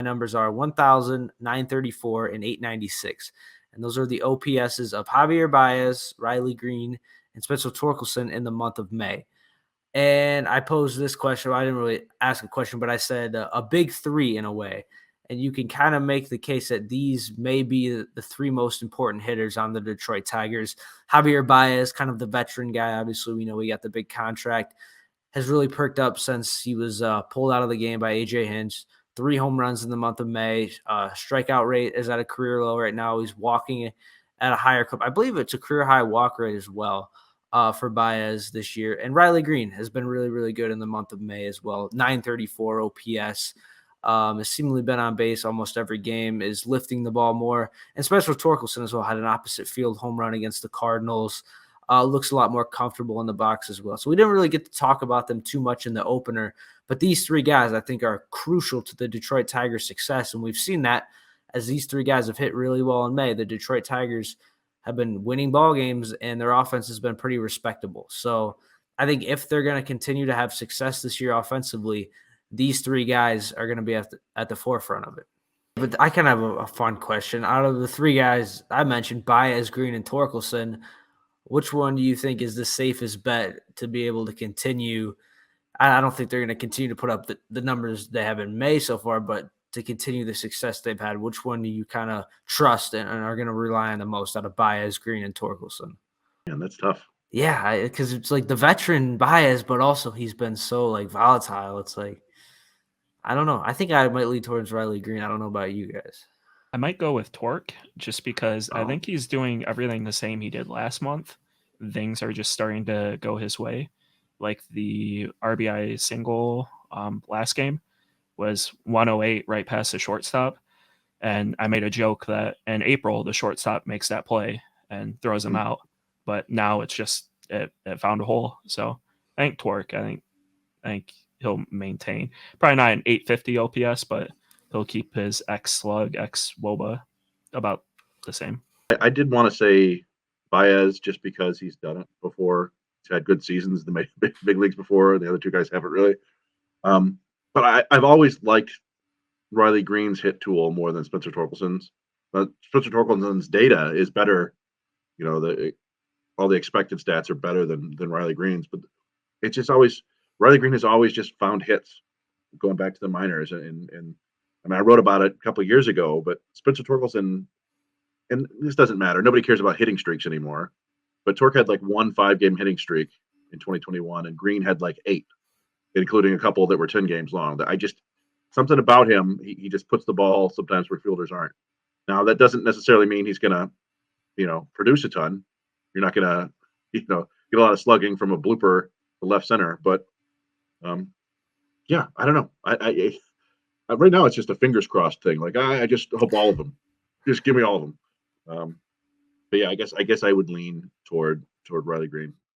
numbers are 1,934 and 896. And those are the OPSs of Javier Baez, Riley Green, and Spencer Torkelson in the month of May. And I posed this question. I didn't really ask a question, but I said a big three in a way. And you can kind of make the case that these may be the three most important hitters on the Detroit Tigers. Javier Baez, kind of the veteran guy. Obviously, we know he got the big contract. Has really perked up since he was pulled out of the game by A.J. Hinch. 3 home runs in the month of May. Strikeout rate is at a career low right now. He's walking at a higher clip. I believe it's a career high walk rate as well for Baez this year. And Riley Green has been really, really good in the month of May as well. 934 OPS. Has seemingly been on base almost every game, is lifting the ball more. And Spencer Torkelson as well had an opposite field home run against the Cardinals. Looks a lot more comfortable in the box as well. So we didn't really get to talk about them too much in the opener, but these 3 guys I think are crucial to the Detroit Tigers' success, and we've seen that as these 3 guys have hit really well in May. The Detroit Tigers have been winning ball games, and their offense has been pretty respectable. So I think if they're going to continue to have success this year offensively, these 3 guys are going to be at the forefront of it. But I kind of have a fun question. Out of the 3 guys I mentioned, Baez, Green, and Torkelson, which one do you think is the safest bet to be able to continue? I don't think they're going to continue to put up the numbers they have in May so far, but to continue the success they've had, which one do you kind of trust and are going to rely on the most out of Baez, Green, and Torkelson? Yeah, that's tough. Yeah, because it's like the veteran Baez, but also he's been so like volatile. It's like, I don't know. I think I might lead towards Riley Green. I don't know about you guys. I might go with Torque just because I think he's doing everything the same he did last month. Things are just starting to go his way. Like the RBI single last game was 108 right past the shortstop. And I made a joke that in April, the shortstop makes that play and throws him out. But now it's just, it found a hole. So I think Torque, I think he'll maintain. Probably not an 850 OPS, but he'll keep his X slug, X WOBA about the same. I did want to say Baez just because he's done it before. He's had good seasons in the big leagues before. The other 2 guys haven't really. But I've always liked Riley Green's hit tool more than Spencer Torkelson's. But Spencer Torkelson's data is better. You know, all the expected stats are better than Riley Green's. But it's just always Riley Green has always just found hits going back to the minors. And I mean, I wrote about it a couple of years ago, but Spencer Torkelson, and this doesn't matter. Nobody cares about hitting streaks anymore. But Torque had like 1 5-game hitting streak in 2021, and Green had like 8, including a couple that were 10 games long. Something about him, he just puts the ball sometimes where fielders aren't. Now, that doesn't necessarily mean he's going to, produce a ton. You're not going to, get a lot of slugging from a blooper to left center. But, yeah, I don't know. I right now, it's just a fingers crossed thing. Like, I just hope all of them. Just give me all of them. But yeah, I guess I would lean toward Riley Green.